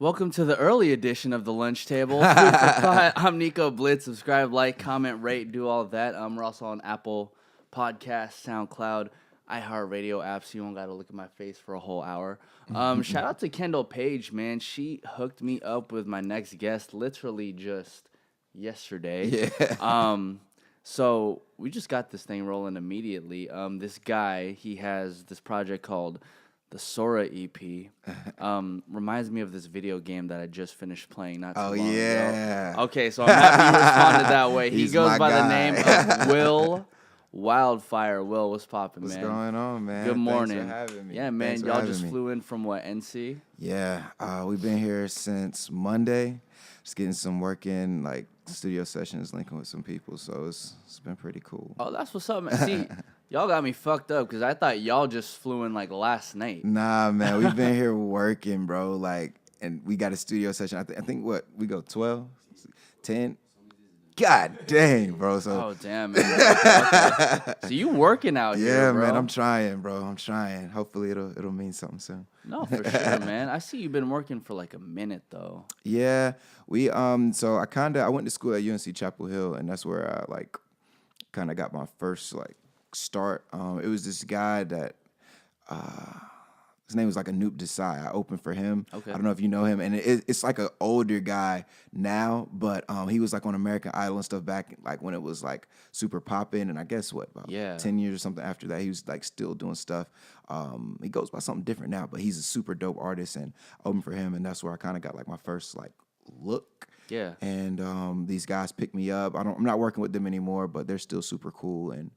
Welcome to the early edition of the lunch table. Food for thought. I'm Nico. Blitz. Subscribe, like, comment, rate, do all of that. We're also on Apple Podcasts, SoundCloud, iHeartRadio apps. So you don't got to look at my face for a whole hour. Shout out to Kendall Page, man. She hooked me up with my next guest literally just yesterday. Yeah. So we just got this thing rolling immediately. This guy, he has this project called the Sora EP. Reminds me of this video game that I just finished playing not too long yeah. ago. Okay, so I'm happy you responded that way. He He's goes my by the guy. name of Will Wildfire. Will, what's popping, man? What's going on, man? Good morning. Thanks for having me. Yeah, man. Thanks for Y'all having just me. flew in from what, NC? Yeah, we've been here since Monday. Just getting some work in, like studio sessions, linking with some people. So it's been pretty cool. Oh, that's what's up, man. See, y'all got me fucked up because I thought y'all just flew in like last night. Nah, man, we've been here working, bro. Like, and we got a studio session. I think what we go 12, 10. God dang, bro. So Oh, damn, man. Okay. So you working out here, yeah, bro. man, I'm trying, bro. I'm trying. Hopefully it'll mean something soon. No, for sure, man. I see you've been working for like a minute, though. Yeah, we so I went to school at UNC Chapel Hill, and that's where I like kind of got my first like start. It was this guy that his name was like Anoop Desai. I opened for him. Okay. I don't know if you know him, and it's like an older guy now, but he was like on American Idol and stuff back like when it was like super popping, and I guess about 10 years or something after that, he was like still doing stuff. He goes by something different now, but he's a super dope artist, and I opened for him, and that's where I kind of got like my first like look. Yeah. And these guys picked me up. I'm not working with them anymore, but they're still super cool, and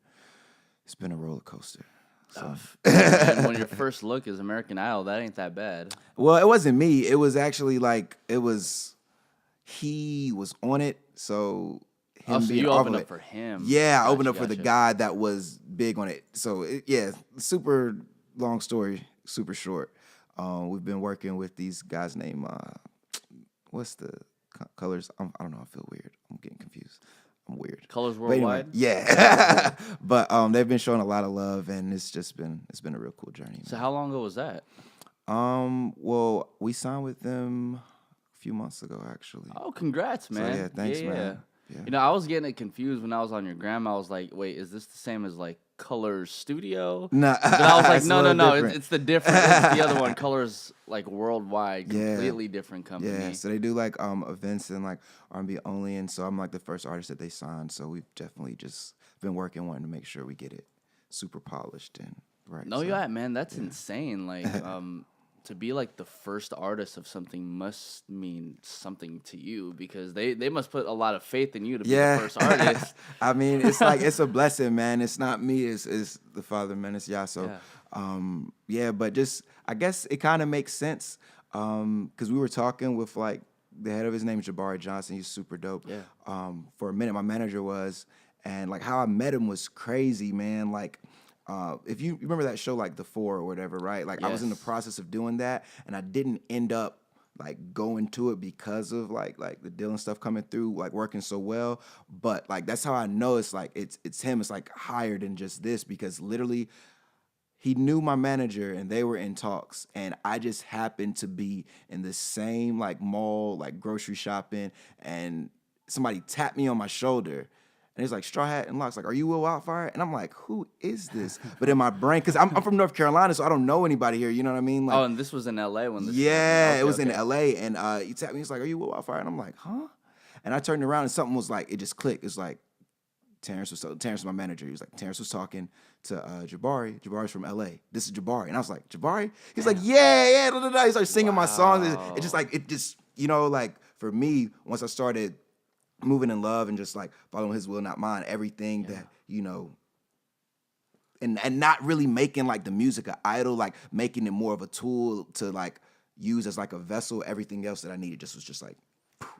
it's been a roller coaster. So. And when your first look is American Idol, that ain't that bad. Well, it wasn't me. It was actually like he was on it, so him So being you off opened of up it. for him. Yeah, I opened Gotcha, up for the gotcha. guy that was big on it. So super long story, super short. We've been working with these guys named what's the colors? I don't know. I feel weird. I'm getting confused. I'm weird. Colors But anyway, Worldwide? yeah. But they've been showing a lot of love, and it's been a real cool journey. So Man. how long ago was that? Well, we signed with them a few months ago, actually. Oh, congrats, man. yeah, thanks, man. Yeah. You know, I was getting it confused when I was on your gram. I was like, wait, is this the same as like Colors Studio? Nah, But I was like, it's a no. little different. It's the different. It's the other one. Colors like Worldwide, Yeah. completely different company. Yeah, so they do like events and like R&B only, and so I'm like the first artist that they signed. So we've definitely just been working, wanting to make sure we get it super polished and right. No, so. yeah, man, that's insane. Like, to be like the first artist of something must mean something to you because they must put a lot of faith in you to be the first artist. I mean, it's like it's a blessing, man. It's not me, it's the Father, man. It's Yah. So, but just I guess it kind of makes sense because we were talking with like the head of his name is Jabari Johnson. He's super dope. Yeah. For a minute, my manager was, and like how I met him was crazy, man. Like. If you remember that show, like The Four or whatever, right? Like I was in the Yes. process of doing that, and I didn't end up like going to it because of like the deal and stuff coming through, like working so well. But like that's how I know it's like it's him. It's like higher than just this because literally he knew my manager and they were in talks, and I just happened to be in the same like mall, like grocery shopping, and somebody tapped me on my shoulder. And he's like, Straw Hat and Locks, like, are you Will Wildfire? And I'm like, who is this? But in my brain, because I'm from North Carolina, so I don't know anybody here, you know what I mean? Like, Oh, and this was in LA when this yeah, it was in okay. LA, and he tapped me, he's like, are you Will Wildfire? And I'm like, huh? And I turned around and something was like, it just clicked. It's like, Terrence was my manager. He was like, Terrence was talking to Jabari. Jabari's from LA. This is Jabari. And I was like, Jabari? He's like, yeah, da, da, da. He started singing my songs. It just, you know, like for me, once I started moving in love and just like following his will, not mine, everything that, you know, and not really making like the music an idol, like making it more of a tool to like use as like a vessel. Everything else that I needed was just like,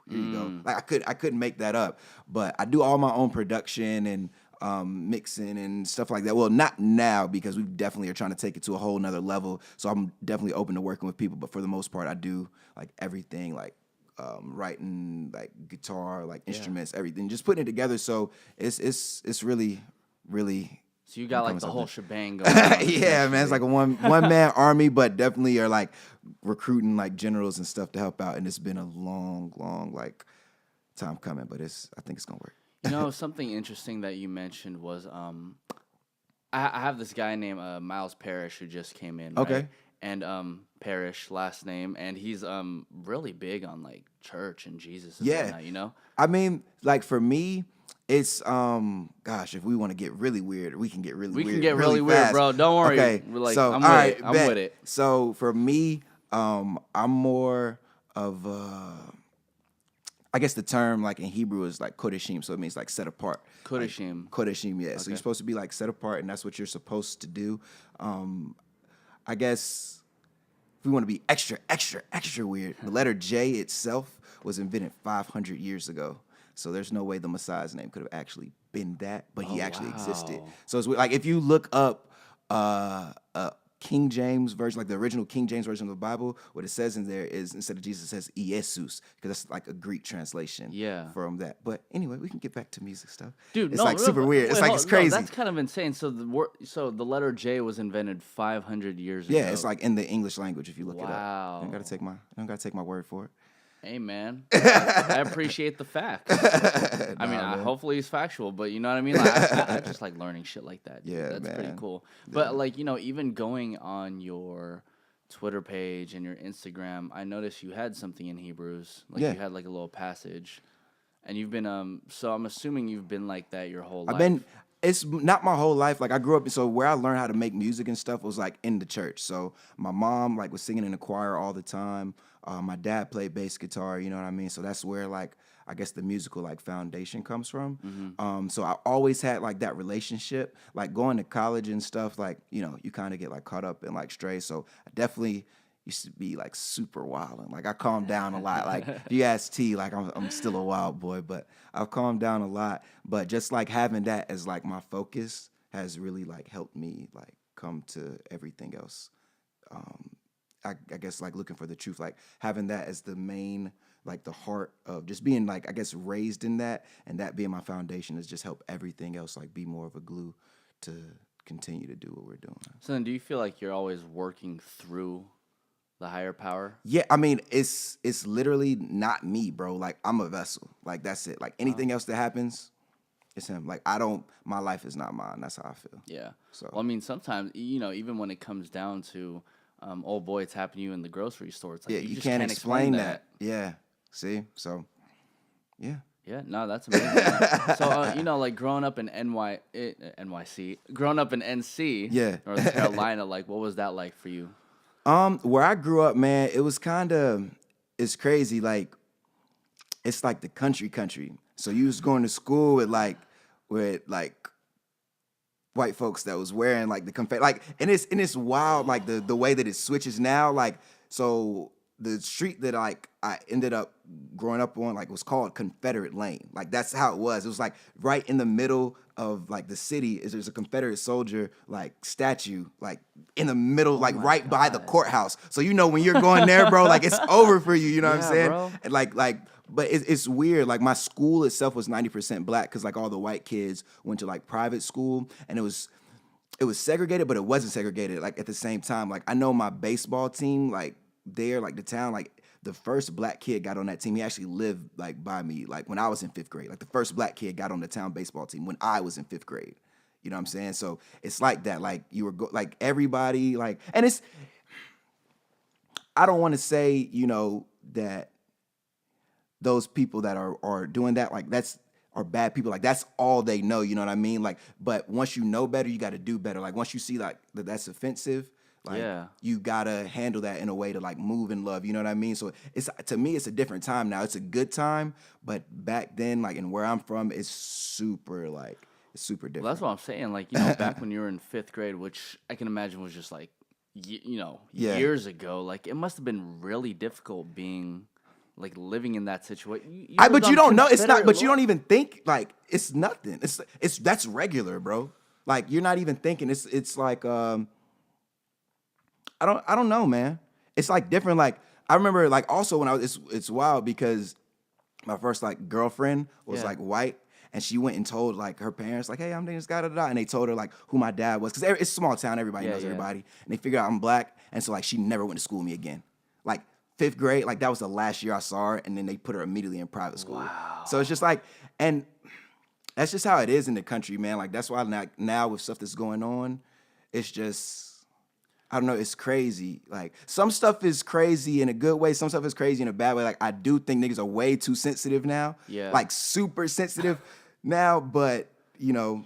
here you go. Like I couldn't make that up, but I do all my own production and mixing and stuff like that. Well, not now because we definitely are trying to take it to a whole nother level. So I'm definitely open to working with people, but for the most part, I do like everything, like writing, like guitar, like instruments, everything, just putting it together. So it's really, really So you got like the whole shebang going on. Yeah, man. It's like a one man army, but definitely are like recruiting like generals and stuff to help out. And it's been a long like time coming, but I think it's gonna work. You know, something interesting that you mentioned was I have this guy named Miles Parrish who just came in. Okay. Right? And Parrish last name, and he's really big on like church and Jesus and whatnot, you know? I mean, like for me, it's gosh, if we want to get really weird, we can get really weird. We can get really weird, fast. bro. Don't worry. Okay. We're like, so I'm all with right, it. I'm bet. with it. So for me, I'm more of I guess the term like in Hebrew is like kodeshim, so it means like set apart. Kodeshim. Like, kodeshim, yeah. Okay. So you're supposed to be like set apart, and that's what you're supposed to do. I guess if we want to be extra weird, the letter J itself was invented 500 years ago. So there's no way the Messiah's name could have actually been that, but he actually existed. So it's like if you look up King James version, like the original King James version of the Bible, what it says in there is instead of Jesus, it says Iesus, because that's like a Greek translation from that. But anyway, we can get back to music stuff. Dude, it's like super weird. It's like it's crazy. No, that's kind of insane. So the letter J was invented 500 years ago. Yeah, it's like in the English language if you look it up. Wow. I don't gotta take my word for it. Hey, man. I appreciate the facts. I mean, hopefully it's factual, but you know what I mean? Like, I just like learning shit like that. Dude. Yeah, That's man. pretty cool. But, like, you know, even going on your Twitter page and your Instagram, I noticed you had something in Hebrews. Like, you had, like, a little passage. And you've been, so I'm assuming you've been like that your whole life. It's not my whole life. Like I grew up, so where I learned how to make music and stuff was like in the church. So my mom like was singing in the choir all the time. My dad played bass guitar, you know what I mean? So that's where like I guess the musical like foundation comes from. Mm-hmm. So I always had like that relationship. Like going to college and stuff, like, you know, you kind of get like caught up and like stray. So I definitely used to be like super wild, and like I calmed down a lot. Like if you ask T, like I'm still a wild boy, but I've calmed down a lot. But just like having that as like my focus has really like helped me like come to everything else. I guess like looking for the truth, like having that as the main, like the heart of just being like, I guess raised in that, and that being my foundation has just helped everything else like be more of a glue to continue to do what we're doing. So then do you feel like you're always working through the higher power? Yeah, I mean, it's literally not me, bro. Like I'm a vessel. Like that's it. Like anything else that happens, it's him. Like my life is not mine. That's how I feel. Yeah. So well, I mean, sometimes, you know, even when it comes down to, oh boy, it's happened to you in the grocery store. It's like, you just can't explain that. Yeah. See? So, yeah. Yeah, no, that's amazing. So, you know, like growing up in NYC, growing up in NC, North Carolina, like what was that like for you? Where I grew up, man, it was it's crazy. Like, it's like the country. So you was going to school with white folks that was wearing like the confetti, like, and it's wild, like the way that it switches now. Like, so the street that like I ended up growing up on, like, was called Confederate Lane. Like that's how it was. It was like right in the middle of like the city there's a Confederate soldier like statue like in the middle, like right by the courthouse. So you know when you're going there, bro, like it's over for you. You know what I'm saying? Bro. And like. But it's weird. Like my school itself was 90% black because like all the white kids went to like private school, and it was segregated, but it wasn't segregated. Like at the same time, like I know my baseball team, like there, like the town, like the first black kid got on that team. He actually lived like by me, like when I was in 5th grade. Like the first black kid got on the town baseball team when I was in 5th grade. You know what I'm saying? So it's like that. Like you were like everybody, like, and it's. I don't want to say, you know, that those people that are doing that, like are bad people. Like that's all they know, you know what I mean? Like, but once you know better, you got to do better. Like once you see like that's offensive, like you gotta handle that in a way to like move in love, you know what I mean? So to me, it's a different time now. It's a good time, but back then, like, and where I'm from, it's super different. Well, that's what I'm saying. Like, you know, back when you were in 5th grade, which I can imagine was just like, you know, years ago. Like, it must have been really difficult being. Like living in that situation, but you don't know. It's not. But you don't even think like it's nothing. It's that's regular, bro. Like you're not even thinking. It's like I don't know, man. It's like different. Like I remember, like also when I was, it's wild because my first like girlfriend was like white, And she went and told like her parents, like, hey, I'm dating this guy, and they told her like who my dad was, because it's a small town, everybody knows everybody, and they figured out I'm black, and so like she never went to school with me again. Like 5th grade, like that was the last year I saw her, and then they put her immediately in private school. Wow. So it's just like, and that's just how it is in the country, man. Like that's why now with stuff that's going on, it's just, I don't know, it's crazy. Like some stuff is crazy in a good way, some stuff is crazy in a bad way. Like I do think niggas are way too sensitive now. Yeah. Like super sensitive now, but you know,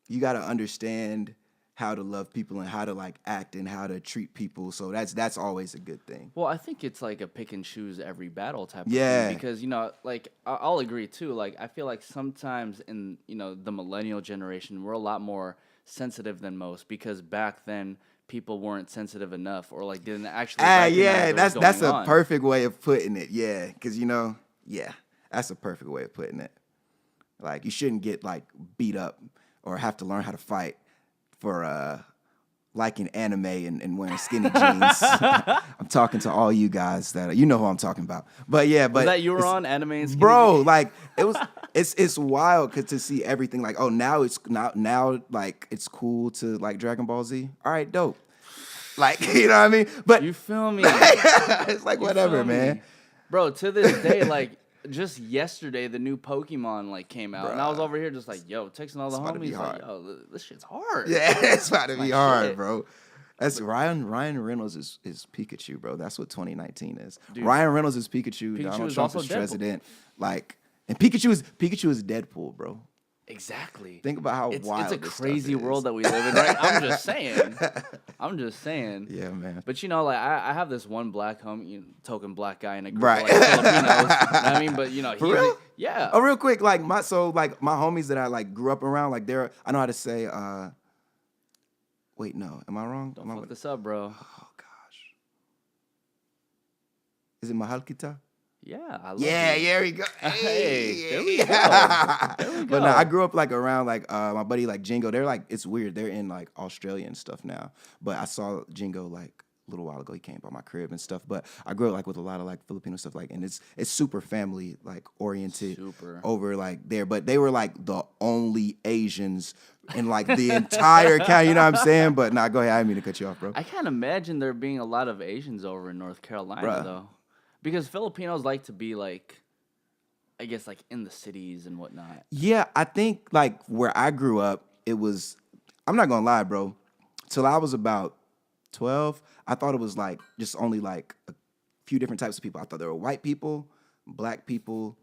you gotta understand how to love people and how to like act and how to treat people. So that's always a good thing. Well, I think it's like a pick and choose every battle type of Yeah. thing, because, you know, like I'll agree too. Like I feel like sometimes in, you know, the millennial generation, we're a lot more sensitive than most, because back then people weren't sensitive enough, or like didn't actually recognize Yeah, what was that's going a on. perfect way of putting it. Yeah, because you know, yeah, that's a perfect way of putting it. Like you shouldn't get like beat up or have to learn how to fight for liking anime and wearing skinny jeans. I'm talking to all you guys that you know who I'm talking about. But yeah, but Was that you were on anime and skinny bro, jeans? like it was. It's wild to see everything. Like, oh, now it's now like it's cool to like Dragon Ball Z. All right, dope. Like, you know what I mean? But You feel me? it's like You whatever, feel me? man. Bro, to this day, like just yesterday, the new Pokemon like came out, and I was over here just like, yo, texting all the about to be homies, hard. like, yo, this shit's hard. Yeah, it's about to be Like, hard, shit. bro. That's Ryan Reynolds is Pikachu, bro. That's what 2019 is. Dude. Ryan Reynolds is Pikachu. Pikachu Donald is Trump also is Deadpool. president. Like, and Pikachu is Deadpool, bro. Exactly. Think about how It's wild a this stuff crazy is. world that we live in, right? I'm just saying. I'm just saying. Yeah, man. But you know, like I have this one black homie, you know, token black guy in a group Right. of like Filipinos. You know what I mean? But you know, For he's real? yeah. Oh, real quick, like my homies that I like grew up around, like I know how to say. Wait, no, am I wrong? Don't fuck this up, bro. Oh gosh, is it mahal kita? Yeah, I love Yeah, you. there we go. Hey, there we go. There we But go. no, I grew up like around like my buddy like Jingo. They're like, it's weird. They're in like Australia and stuff now. But I saw Jingo like a little while ago. He came by my crib and stuff. But I grew up like with a lot of like Filipino stuff, like, and it's super family like oriented Super. over like there. But they were like the only Asians in like the entire county. You know what I'm saying? But nah, go ahead. I didn't mean to cut you off, bro. I can't imagine there being a lot of Asians over in North Carolina Bruh. though, because Filipinos like to be like, I guess like in the cities and whatnot. Yeah, I think like where I grew up, it was, I'm not gonna lie, bro. Till I was about 12, I thought it was like just only like a few different types of people. I thought there were white people, black people,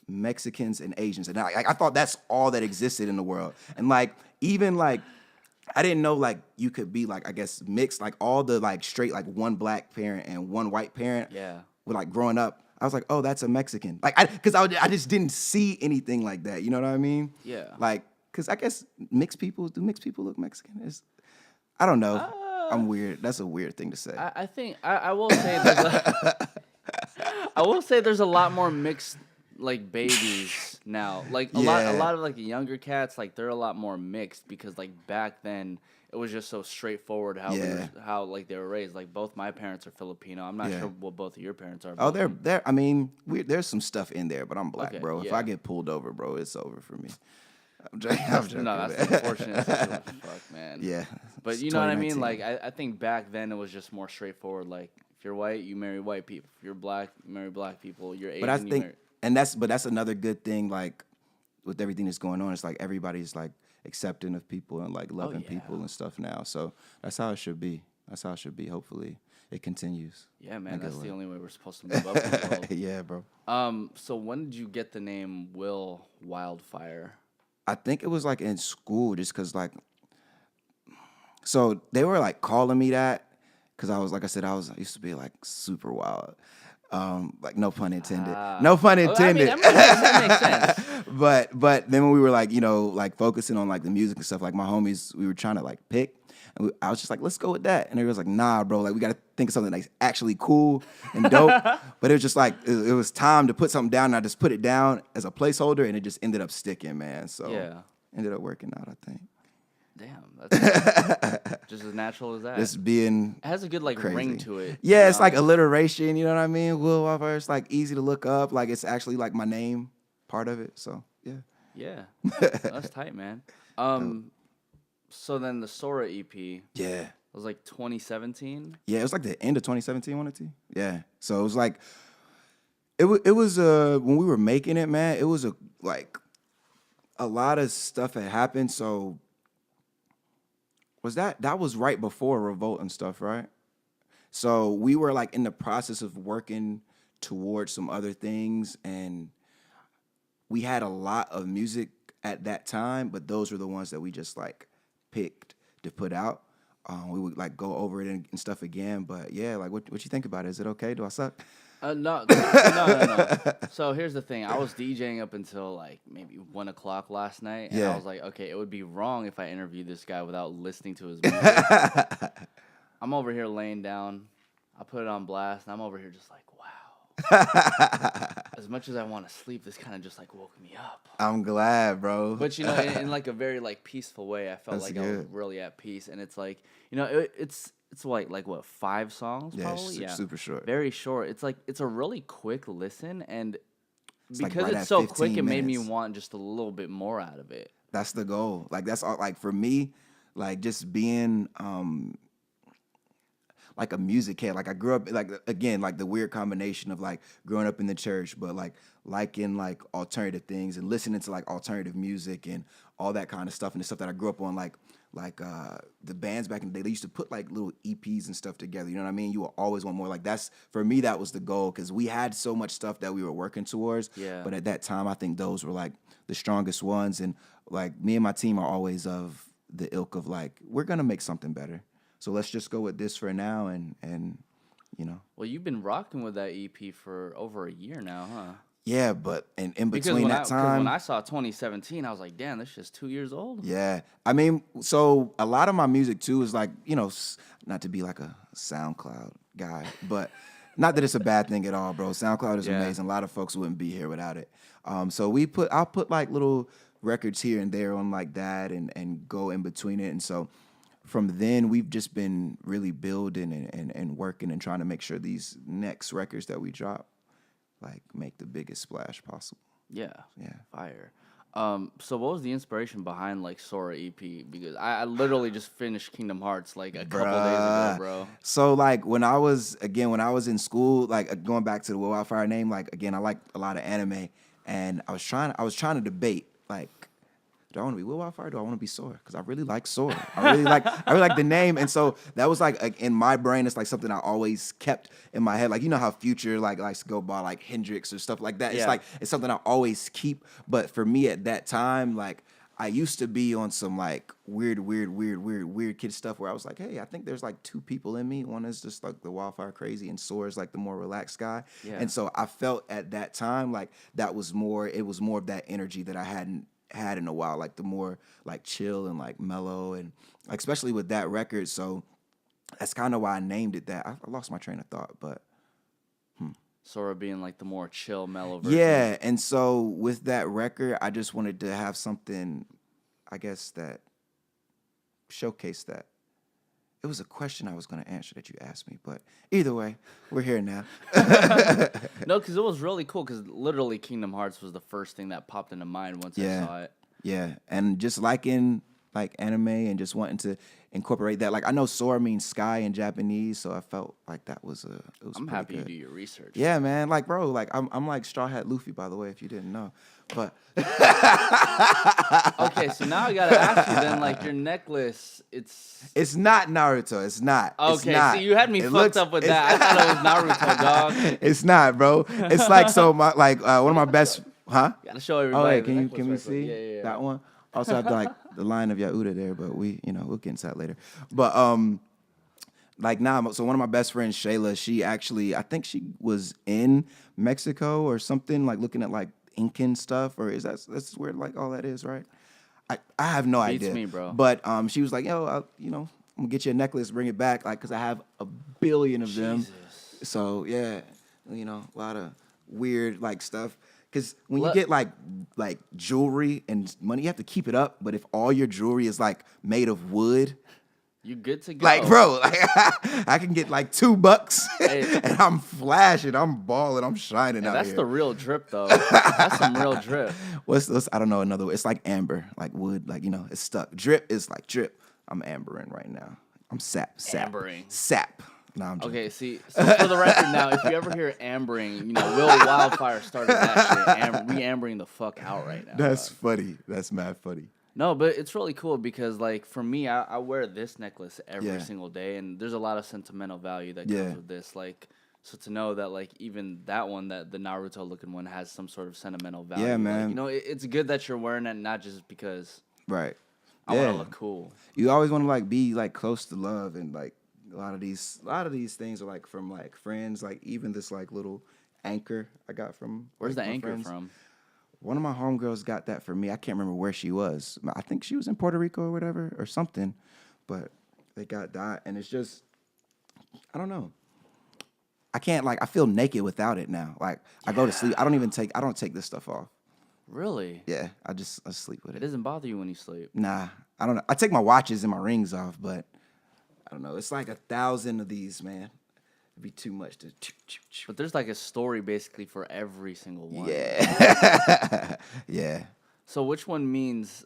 Mexicans, and Asians. And I thought that's all that existed in the world. And like, even like, I didn't know like you could be like, I guess mixed, like all the like straight, like one black parent and one white parent. Yeah. With like growing up, I was like, oh, that's a Mexican. Like, because I just didn't see anything like that. You know what I mean? Yeah. Like, because I guess do mixed people look Mexican? I don't know. I'm weird. That's a weird thing to say. I think I will say I will say there's a lot more mixed like babies now. Like a lot of like the younger cats, like they're a lot more mixed, because like back then it was just so straightforward how like they were raised. Like both my parents are Filipino. I'm not sure what both of your parents are. Oh, they're. I mean, there's some stuff in there, but I'm black, Okay, bro. If yeah. I get pulled over, bro, it's over for me. I'm joking. No, that's man. unfortunate. Fuck, man. Yeah, But it's you know what I mean? 2019. Like I think back then it was just more straightforward. Like if you're white, you marry white people. If you're black, you marry black people. You're Asian, But I you think, marry... but that's another good thing. Like with everything that's going on, it's like everybody's like accepting of people and like loving people and stuff now. So that's how it should be. That's how it should be. Hopefully, it continues. Yeah, man, in a that's good the way. only way we're supposed to move up in the world. Yeah, bro. So when did you get the name Will Wildfire? I think it was like in school, just cause like, so they were like calling me that, cause I was like I said, I used to be like super wild, like no pun intended, no pun intended. I mean, that makes sense. But then when we were like, you know, like focusing on like the music and stuff, like my homies, we were trying to like pick. And I was just like, let's go with that. And they was like, nah, bro, like we got to think of something that's actually cool and dope. But it was just like, it was time to put something down. And I just put it down as a placeholder and it just ended up sticking, man. So ended up working out, I think. Damn, that's just as natural as that. Just being It has a good like crazy. ring to it. Yeah, you it's know? like alliteration, you know what I mean? Will Wildfire, it's like easy to look up. Like it's actually like my name part of it. So, yeah. Yeah, that's tight, man. So then the Sora EP Yeah. was like 2017. Yeah, it was like the end of 2017, wanted to. Yeah. So it was like it was when we were making it, man, it was like a lot of stuff had happened. So that was right before Revolt and stuff, right? So we were like in the process of working towards some other things, and we had a lot of music at that time, but those were the ones that we just like picked to put out. We would like go over it and stuff again, but yeah, like what you think about it? Is it okay? Do I suck? No. So here's the thing. I was DJing up until like maybe 1 o'clock last night, and I was like, okay, it would be wrong if I interviewed this guy without listening to his music. I'm over here laying down. I put it on blast, and I'm over here just like, wow. As much as I want to sleep, this kind of just like woke me up. I'm glad, bro. But in like a very like peaceful way, I felt That's like I was good. really at peace, and it's like it's like what 5 songs probably? Yeah, super short. Very short. It's like it's a really quick listen, and like because right it's at so 15 quick, it made me minutes. want just a little bit more out of it. That's the goal. Like that's all. Like for me, like just being like a music head. Like I grew up like again like the weird combination of like growing up in the church, but like liking like alternative things and listening to like alternative music and all that kind of stuff, and the stuff that I grew up on like the bands back in the day, they used to put like little EPs and stuff together. You know what I mean? You will always want more. Like that's for me, that was the goal because we had so much stuff that we were working towards. Yeah. But at that time, I think those were like the strongest ones. And like me and my team are always of the ilk of like we're gonna make something better. So let's just go with this for now, and you know. Well, you've been rocking with that EP for over a year now, huh? Yeah, but in Because between that because time, when I saw 2017, I was like, damn, this shit's 2 years old. yeah. I mean, so a lot of my music too is like, not to be like a SoundCloud guy, but not that it's a bad thing at all, bro. SoundCloud is amazing. A lot of folks wouldn't be here without it. So I'll put like little records here and there on like that and go in between it. And so from then we've just been really building and working and trying to make sure these next records that we drop like make the biggest splash possible. Yeah. Yeah. Fire. So what was the inspiration behind like Sora EP? Because I literally just finished Kingdom Hearts like a couple days ago, bro. So like when I was in school, like going back to the Wildfire name, like again, I liked a lot of anime, and I was trying to debate like, do I want to be Wildfire? Or do I want to be Sora? Because I really like Sora. I really like the name, and so that was like in my brain. It's like something I always kept in my head. Like you know how Future like likes to go by like Hendrix or stuff like that. Yeah. It's like it's something I always keep. But for me at that time, like I used to be on some like weird kid stuff where I was like, hey, I think there's like 2 people in me. One is just like the Wildfire crazy, and Sora's like the more relaxed guy. Yeah. And so I felt at that time like it was more of that energy that I hadn't had in a while, like the more like chill and like mellow, and like especially with that record. So that's kind of why I named it that. I lost my train of thought, but Sora being like the more chill, mellow version. yeah. And so with that record, I just wanted to have something, I guess, that showcased that. It was a question I was going to answer that you asked me, but either way, we're here now. No, because it was really cool. Because literally, Kingdom Hearts was the first thing that popped into mind once I saw it. Yeah, and just liking like anime and just wanting to incorporate that. Like I know Sora means sky in Japanese, so I felt like that was I'm happy you do your research. Yeah, man. Like, bro, like I'm like Straw Hat Luffy, by the way, if you didn't know. But Okay, so now I gotta ask you then, like your necklace, it's not Naruto. It's not. Okay, it's not. so you had me fucked up with that. I thought it was Naruto, dog. It's not, bro. It's like so my one of my best, huh? Gotta show everybody. Oh, yeah, the can necklace we right see quick. Yeah. that one? Also have like the line of Yauda there, but we'll get into that later. But like now, so one of my best friends, Shayla, she actually, I think she was in Mexico or something, like looking at like Incan stuff, or that's where like all that is, right? I have no idea. Beats me, bro. But she was like, yo, I'm gonna get you a necklace, bring it back, like, cause I have a billion of them. Jesus. So yeah, a lot of weird like stuff. Because when you get like jewelry and money, you have to keep it up. But if all your jewelry is like made of wood, You good to go. Like, bro, like, I can get like $2 Hey. and I'm flashing, I'm balling, I'm shining out That's here. the real drip, though. That's some real drip. What's I don't know another word. It's like amber, like wood, like, you know, it's stuck. Drip is like drip. I'm ambering right now. I'm sap. Ambering. Sap. No, I'm joking. Okay, see, so for the record now, if you ever hear ambering, you know, Wildfire started that shit. We ambering the fuck out right now. That's funny. That's mad funny. No, but it's really cool because, like, for me, I wear this necklace every Yeah. single day, and there's a lot of sentimental value that Yeah. comes with this. Like, so to know that, like, even that one, that the Naruto-looking one, has some sort of sentimental value. Yeah, like, man. you know, it's good that you're wearing it, not just because Right. I Yeah. want to look cool. You always want to like be like close to love, and like a lot of these things are like from like friends, like even this like little anchor I got from Where's like, the my anchor friends. from? One of my homegirls got that for me. I can't remember where she was. I think she was in Puerto Rico or whatever or something, but they got that, and it's just, I don't know. I can't, like, I feel naked without it now. Like, I go to sleep. I don't take this stuff off. Really? Yeah, I sleep with It it. doesn't bother you when you sleep. Nah, I don't know. I take my watches and my rings off, but I don't know. It's like 1,000 of these, man. It'd be too much to. But there's like a story basically for every single one. Yeah. Yeah. So which one means,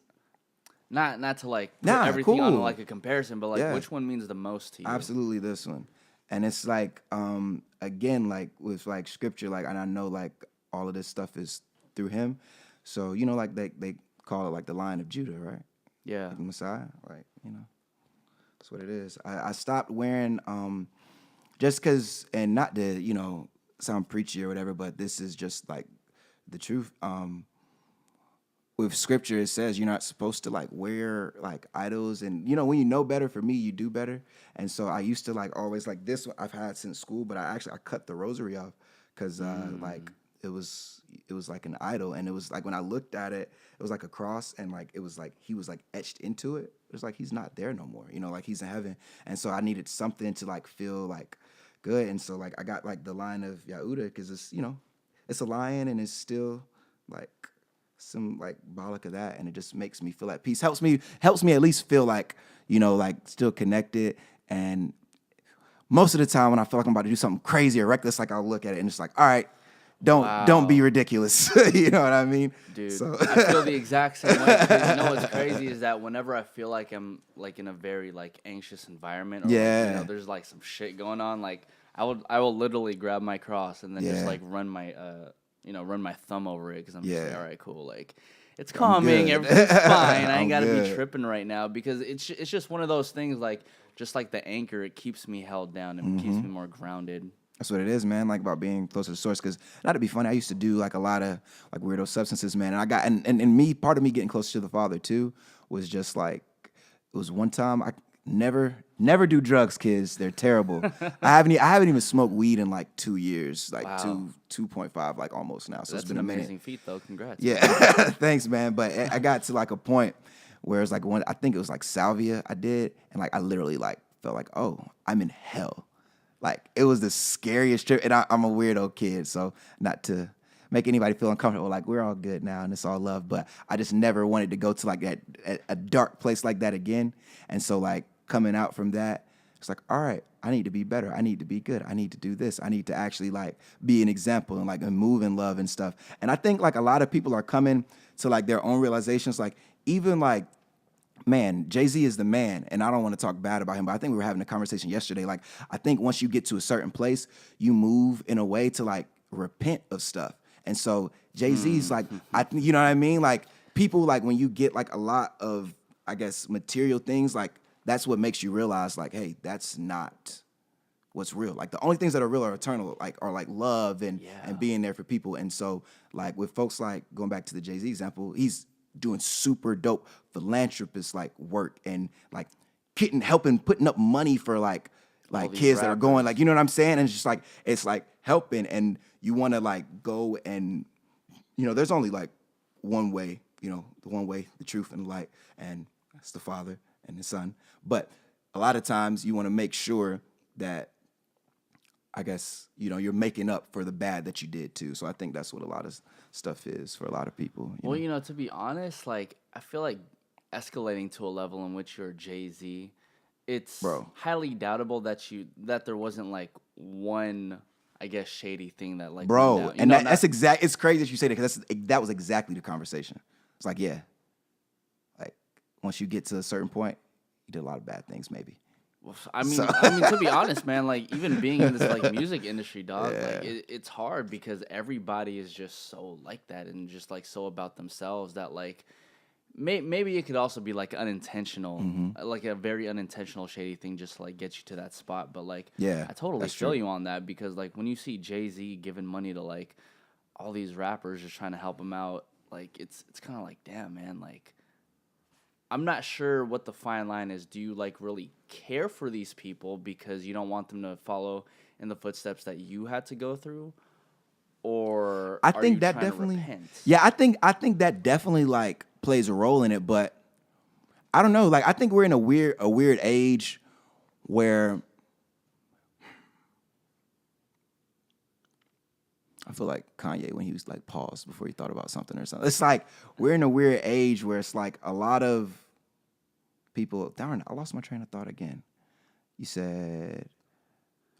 not to like put Nah, everything on cool. like a comparison, but like Yeah. which one means the most to you? Absolutely this one. And it's like, again, like with like scripture, like, and I know like all of this stuff is through him. So, you know, like they call it like the Lion of Judah, right? Yeah. Like the Messiah, right? You know, that's what it is. I stopped wearing, just because, and not to, you know, sound preachy or whatever, but this is just like the truth. With scripture, it says you're not supposed to like wear like idols, and you know, when you know better, for me, you do better. And so I used to like always like this one I've had since school, but I cut the rosary off because like it was like an idol, and it was like when I looked at it, it was like a cross, and like it was like he was like etched into it. It was like he's not there no more, you know, like he's in heaven. And so I needed something to like feel like good, and so like I got like the Lion of Yahuda because it's, you know, it's a lion and it's still like some like symbolic of that, and it just makes me feel at peace. Helps me at least feel like, you know, like still connected. And most of the time when I feel like I'm about to do something crazy or reckless, like I'll look at it and it's like, all right, don't be ridiculous. You know what I mean? Dude, so. I feel the exact same way. 'Cause you know what's crazy is that whenever I feel like I'm like in a very like anxious environment, or like, you know, there's like some shit going on, like I will literally grab my cross and then just like run my thumb over it, because I'm just like, all right, cool, like it's calming, good. everything's fine. I ain't gotta be good. tripping right now, because it's just one of those things, like just like the anchor, it keeps me held down and keeps me more grounded. That's what it is, man. Like about being close to the source. Because not to be funny, I used to do like a lot of like weirdo substances, man. And I got and me, part of me getting close to the Father too was just like, it was one time I never do drugs, kids. They're terrible. I haven't even smoked weed in like 2 years, like Wow. 2.5, like almost now. So That's it's been an a minute. amazing feat, though. Congrats. Yeah, thanks, man. But I got to like a point where it's like I think it was like salvia I did, and like I literally like felt like, oh, I'm in hell. Like it was the scariest trip, and I'm a weirdo kid, so not to make anybody feel uncomfortable. Like we're all good now, and it's all love. But I just never wanted to go to like that a dark place like that again. And so like coming out from that, it's like, all right, I need to be better. I need to be good. I need to do this. I need to actually like be an example and like move in love and stuff. And I think like a lot of people are coming to like their own realizations. Like even like, man, Jay-Z is the man, and I don't want to talk bad about him, but I think we were having a conversation yesterday. Like, I think once you get to a certain place, you move in a way to like repent of stuff. And so Jay-Z's like, you know what I mean? Like people, like when you get like a lot of, I guess, material things, like that's what makes you realize like, hey, that's not what's real. Like the only things that are real are eternal, like are like love and being there for people. And so like with folks like going back to the Jay-Z example, he's doing super dope philanthropist like work and like helping putting up money for like kids that are going, like, you know what I'm saying? And it's like helping, and you want to like go, and you know there's only like one way, you know, the one way, the truth, and the light, and that's the Father and the Son. But a lot of times you want to make sure that, I guess, you know, you're making up for the bad that you did too. So I think that's what a lot of stuff is for a lot of people. Well, you know, to be honest, like I feel like escalating to a level in which you're Jay-Z, it's Bro. highly doubtable that there wasn't like one, I guess, shady thing that like Bro, went down. and that's exact. It's crazy that you say that because that was exactly the conversation. It's like, yeah, like once you get to a certain point, you did a lot of bad things, maybe. I mean, to be honest, man, like even being in this like music industry, dog, like it's hard because everybody is just so like that and just like so about themselves that like maybe it could also be like unintentional, like a very unintentional shady thing just to like get you to that spot. But like, Yeah, I totally that's feel true. you on that because like when you see Jay-Z giving money to like all these rappers just trying to help him out, like it's kind of like, damn, man, like. I'm not sure what the fine line is. Do you like really care for these people because you don't want them to follow in the footsteps that you had to go through, or I are think you that trying definitely. to repent? Yeah, I think that definitely like plays a role in it, but I don't know. Like I think we're in a weird age where I feel like Kanye when he was like paused before he thought about something or something. It's like we're in a weird age where it's like a lot of people. Darn, I lost my train of thought again. You said,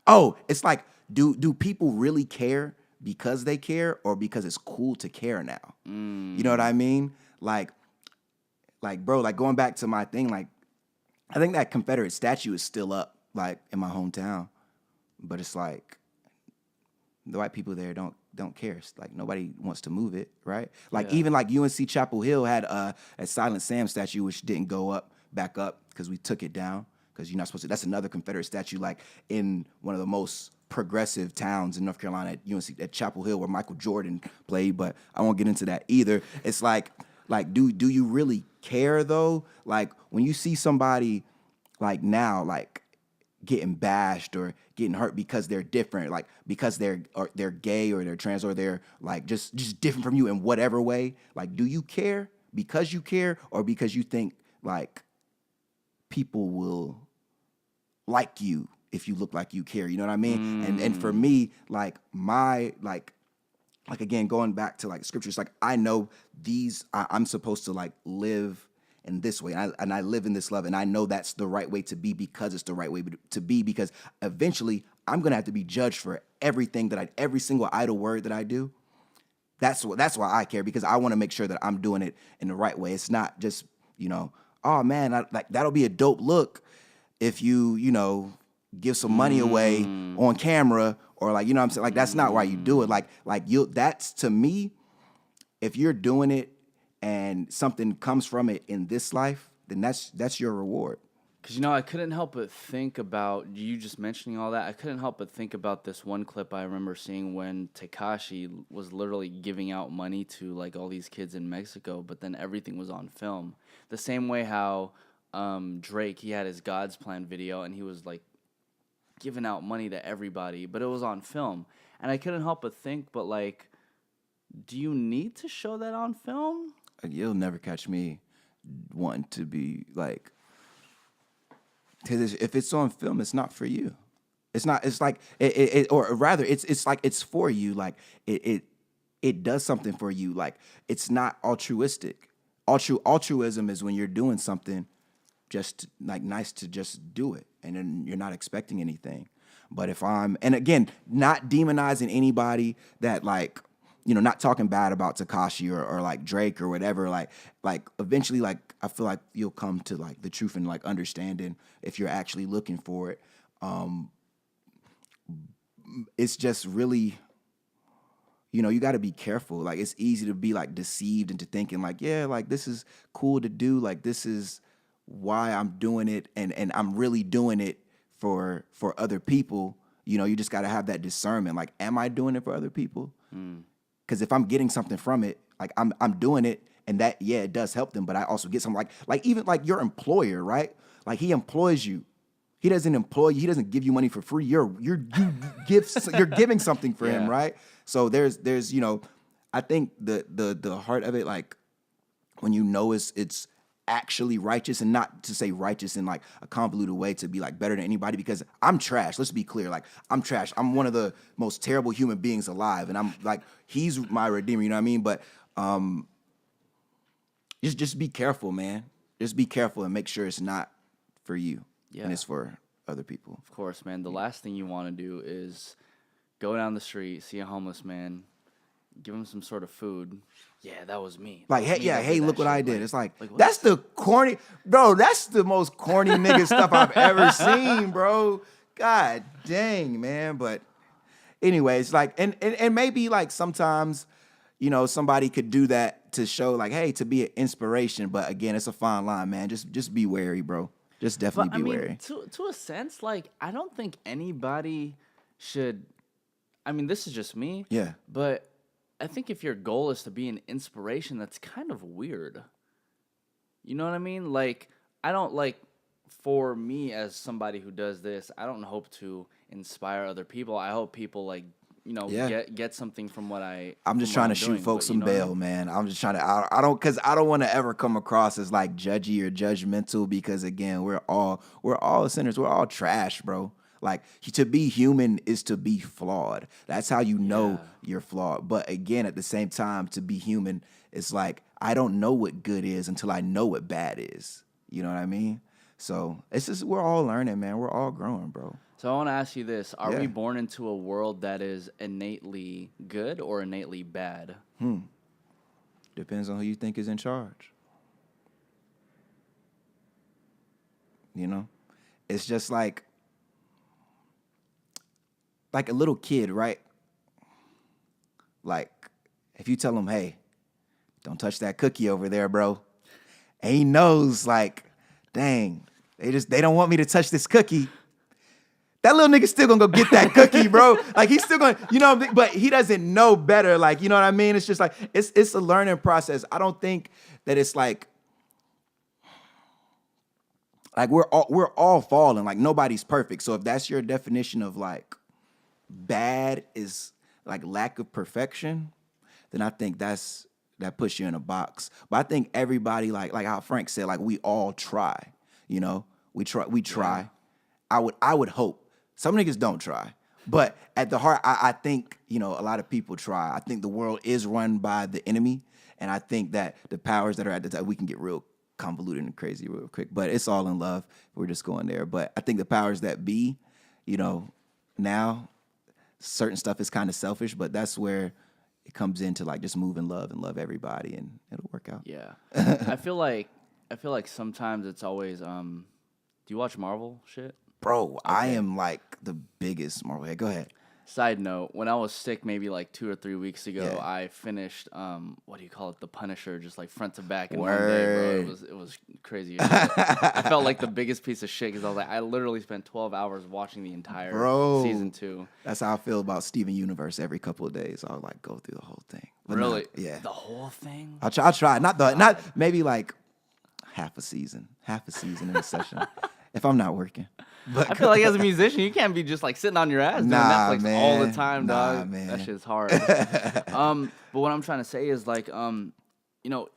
"Oh, it's like do people really care because they care or because it's cool to care now?" You know what I mean? Like bro, like going back to my thing, like I think that Confederate statue is still up, like in my hometown, but it's like the white people there don't care. It's like nobody wants to move it, right? Like even like UNC Chapel Hill had a Silent Sam statue which didn't go back up because we took it down because you're not supposed to. That's another Confederate statue, like in one of the most progressive towns in North Carolina, at UNC at Chapel Hill where Michael Jordan played. But I won't get into that either. It's like do you really care though? Like when you see somebody like now, like getting bashed or getting hurt because they're different, like because they're gay or they're trans or they're like just different from you in whatever way. Like, do you care because you care or because you think like people will like you if you look like you care? You know what I mean? And for me, like my like again going back to like scriptures, like I know I'm supposed to like live in this way, and I live in this love, and I know that's the right way to be because it's the right way to be, because eventually I'm gonna have to be judged for everything every single idle word that I do. That's why I care, because I want to make sure that I'm doing it in the right way. It's not just oh man, like that'll be a dope look if you give some money away on camera, or like what I'm saying, like that's not why you do it. Like that's, to me, if you're doing it and something comes from it in this life, then that's your reward. Because, I couldn't help but think about you just mentioning all that. I couldn't help but think about this one clip I remember seeing when Tekashi was literally giving out money to, like, all these kids in Mexico, but then everything was on film. The same way how Drake, he had his God's Plan video, and he was, like, giving out money to everybody, but it was on film. And I couldn't help but think, but, like, do you need to show that on film? You'll never catch me wanting to be like, because if it's on film, it's not for you. It's not. It's like or rather, it's like it's for you. Like it does something for you. Like it's not altruistic. Altruism is when you're doing something just like nice to just do it, and then you're not expecting anything. But if and again, not demonizing anybody that like. Not talking bad about Tekashi or like Drake or whatever, like eventually, like I feel like you'll come to like the truth and like understanding if you're actually looking for it. It's just really, you got to be careful. Like it's easy to be like deceived into thinking like, yeah, like this is cool to do. Like this is why I'm doing it, and I'm really doing it for other people. You just got to have that discernment. Like, am I doing it for other people? Because if I'm getting something from it, like I'm doing it, and that, yeah, it does help them, but I also get something like even like your employer, right? Like he employs you. He doesn't employ you. He doesn't give you money for free. You're giving something for him, right? So there's I think the heart of it, like when it's actually righteous, and not to say righteous in like a convoluted way to be like better than anybody, because I'm trash. Let's be clear. Like I'm trash. I'm one of the most terrible human beings alive, and I'm like, he's my redeemer, you know what I mean? But just be careful, man. Just be careful and make sure it's not for you. Yeah. and it's for other people. Of course, man. The last thing you want to do is go down the street, see a homeless man, give him some sort of food. Yeah, that was me. Like, That was hey, me yeah, that hey, did look that what I shit. did. It's like what that's is the corny, bro. That's the most corny nigga stuff I've ever seen, bro. God dang, man. But anyways, like, and maybe like sometimes, somebody could do that to show like, hey, to be an inspiration. But again, it's a fine line, man. Just be wary, bro. Just definitely But I be mean, wary. to a sense, like I don't think anybody should. I mean, this is just me. Yeah. But I think if your goal is to be an inspiration, that's kind of weird. You know what I mean? Like I don't like. For me, as somebody who does this, I don't hope to inspire other people. I hope people like get something from what I'm just trying to shoot folks some bail, man. I'm just trying to. I don't want to ever come across as like judgy or judgmental because again, we're all sinners. We're all trash, bro. Like to be human is to be flawed. That's how you know you're flawed. But again, at the same time, to be human, it's like I don't know what good is until I know what bad is. You know what I mean? So it's just we're all learning, man. We're all growing, bro. So I want to ask you this: are we born into a world that is innately good or innately bad? Depends on who you think is in charge. It's just like a little kid, right? Like if you tell him, hey, don't touch that cookie over there, bro. And he knows like, dang, they don't want me to touch this cookie. That little nigga still gonna go get that cookie, bro. Like he's still gonna, but he doesn't know better. Like, you know what I mean? It's just like, it's a learning process. I don't think that it's like we're all falling. Like nobody's perfect. So if that's your definition of like bad is like lack of perfection, then I think that puts you in a box. But I think everybody, like how Frank said, like we all try. We try. Yeah. I would hope. Some niggas don't try. But at the heart, I think, a lot of people try. I think the world is run by the enemy. And I think that the powers that are at the top, we can get real convoluted and crazy real quick. But it's all in love. We're just going there. But I think the powers that be, now certain stuff is kind of selfish, but that's where it comes into like just move in love and love everybody and it'll work out. Yeah. I feel like sometimes it's always do you watch Marvel shit? Bro, okay. I am like the biggest Marvel head. Go ahead. Side note, when I was sick maybe like 2 or 3 weeks ago, I finished what do you call it? The Punisher, just like front to back in one day, bro. It was crazy. I felt like the biggest piece of shit because I was like, I literally spent 12 hours watching the entire season 2. That's how I feel about Steven Universe every couple of days. I'll like go through the whole thing. But really? Yeah. The whole thing? I'll try. Not maybe like half a season in a session. If I'm not working. But I feel like as a musician, you can't be just like sitting on your ass doing Netflix man. all the time, dog. Nah, man. That shit's hard. But what I'm trying to say is like, you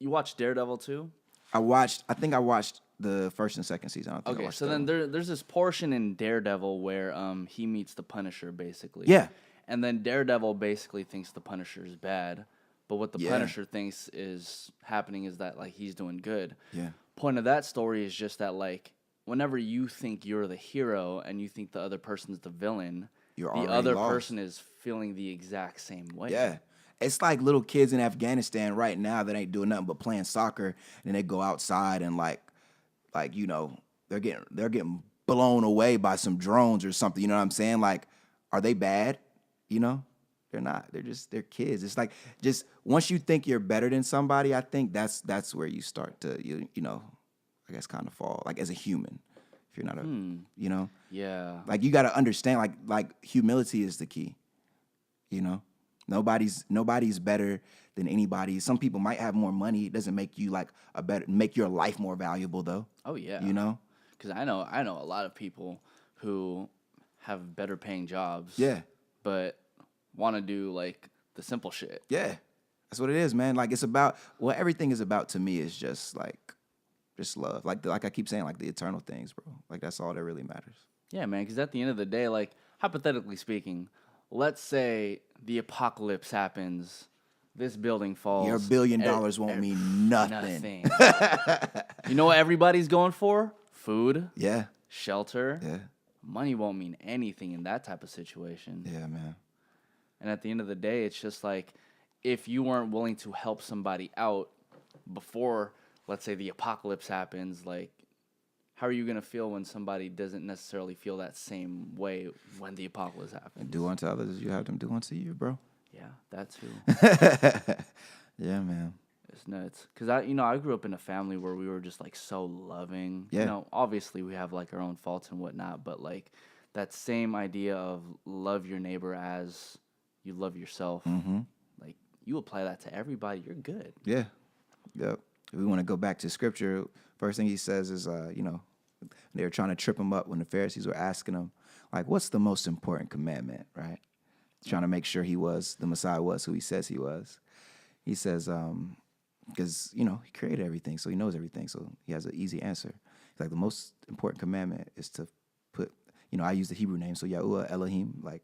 watch Daredevil too? I think I watched the first and second season. I don't think I watched so then there's this portion in Daredevil where he meets the Punisher basically. Yeah. And then Daredevil basically thinks the Punisher is bad, but what the Punisher thinks is happening is that like he's doing good. Yeah. Point of that story is just that like whenever you think you're the hero and you think the other person's the villain, the other person is feeling the exact same way. Yeah. It's like little kids in Afghanistan right now that ain't doing nothing but playing soccer, and they go outside and like they're getting blown away by some drones or something. You know what I'm saying? Like, are they bad? They're not. They're kids. It's like just once you think you're better than somebody, I think that's where you start to I guess kind of fall like as a human. If you're not a Yeah. Like you got to understand like humility is the key. Nobody's better than anybody. Some people might have more money. It doesn't make you like make your life more valuable though. Oh yeah. Because I know a lot of people who have better paying jobs. Yeah. But want to do like the simple shit. Yeah. That's what it is, man. Like it's about everything is about to me is just love. Like I keep saying, like the eternal things, bro. Like that's all that really matters. Yeah, man. Because at the end of the day, like hypothetically speaking, let's say the apocalypse happens, this building falls. Your $1 billion won't mean nothing. You know what everybody's going for? food, Yeah. shelter. Yeah. Money won't mean anything in that type of situation. Yeah, man. And at the end of the day, it's just like if you weren't willing to help somebody out before, let's say, the apocalypse happens, like, how are you going to feel when somebody doesn't necessarily feel that same way when the apocalypse happens? Do unto others as you have them do unto you, bro. Yeah, that too. Yeah, man. It's nuts. Because I grew up in a family where we were just, like, so loving. Yeah. You know, obviously we have, like, our own faults and whatnot, but, like, that same idea of love your neighbor as you love yourself, like, you apply that to everybody, you're good. Yeah. Yep. If we want to go back to scripture, first thing he says is, they were trying to trip him up when the Pharisees were asking him, like, what's the most important commandment, right? Trying to make sure the Messiah was who he says he was. He says, because, he created everything, so he knows everything, so he has an easy answer. He's like, the most important commandment is to put, I use the Hebrew name, so Yahuwah, Elohim, like,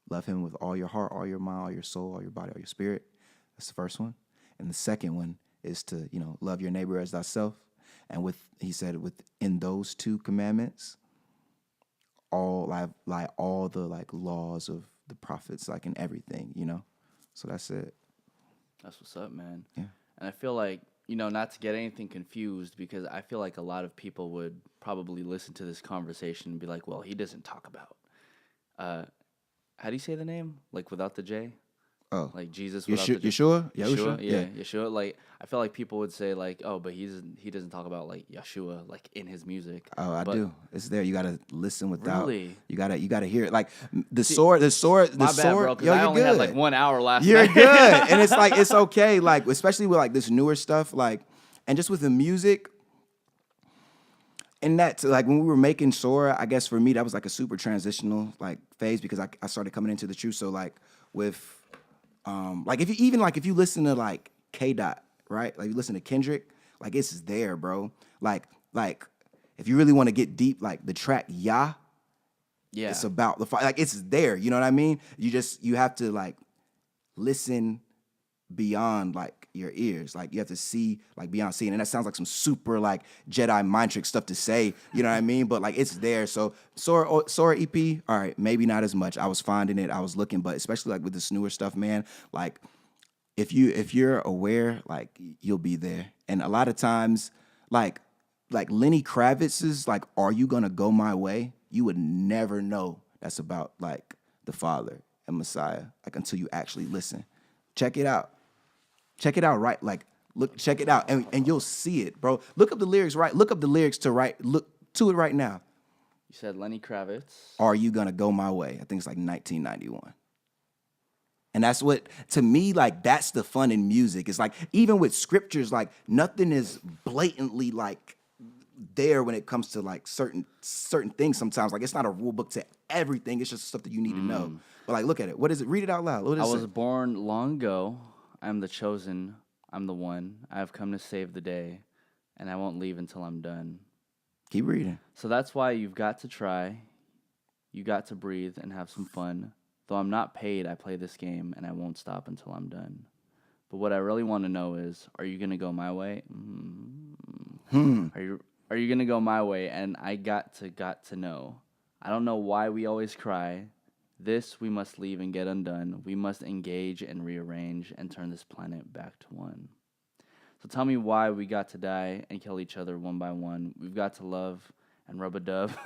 love him with all your heart, all your mind, all your soul, all your body, all your spirit. That's the first one. And the second one is to, love your neighbor as thyself. And he said, within those two commandments, all all the like laws of the prophets, like in everything, So that's it. That's what's up, man. Yeah. And I feel like, not to get anything confused, because I feel like a lot of people would probably listen to this conversation and be like, well, he doesn't talk about, how do you say the name? Like without the J? Oh. Like Jesus without the J? Yeshua? Yeshua? Yeah, Yeshua. Like, I feel like people would say like, oh, but he doesn't talk about like Yeshua like in his music. Oh, I do. It's there. You gotta listen without. Really? You gotta hear it. Like the sword. My bad, bro, because I only had like 1 hour last You're night. good, and it's like it's okay. Like especially with like this newer stuff, like and just with the music. And that, like, when we were making Sora, I guess for me, that was, like, a super transitional, like, phase because I started coming into the truth. So, like, with, like, if you listen to, like, K-Dot, right? Like, you listen to Kendrick, like, it's there, bro. Like, if you really want to get deep, like, the track Yeah, it's about the fire. Like, it's there, you know what I mean? You have to, like, listen beyond like your ears, like you have to see like beyond seeing, and that sounds like some super like Jedi mind trick stuff to say, you know what I mean? But like it's there. So Sora EP, all right, maybe not as much. I was finding it, I was looking, but especially like with this newer stuff, man, like if you're aware, like you'll be there. And a lot of times, like Lenny Kravitz's like "Are You Gonna Go My Way," you would never know that's about like the Father and Messiah, like until you actually listen. Check it out. Check it out, right? Like, check it out, and you'll see it, bro. Look up the lyrics, right? Look up the lyrics look to it right now. You said Lenny Kravitz. Are You Gonna Go My Way? I think it's like 1991. And that's what, to me, like, that's the fun in music. It's like, even with scriptures, like, nothing is blatantly, like, there when it comes to, like, certain things sometimes. Like, it's not a rule book to everything. It's just stuff that you need to know. But, like, look at it. What is it? Read it out loud. What is I was born long ago. I am the chosen. I'm the one. I have come to save the day, and I won't leave until I'm done. Keep reading. So that's why you've got to try. You got to breathe and have some fun. Though I'm not paid, I play this game, and I won't stop until I'm done. But what I really want to know is, are you going to go my way? Are you going to go my way? And I got to know. I don't know why we always cry. This we must leave and get undone. We must engage and rearrange and turn this planet back to one. So tell me why we got to die and kill each other one by one. We've got to love and rub a dove.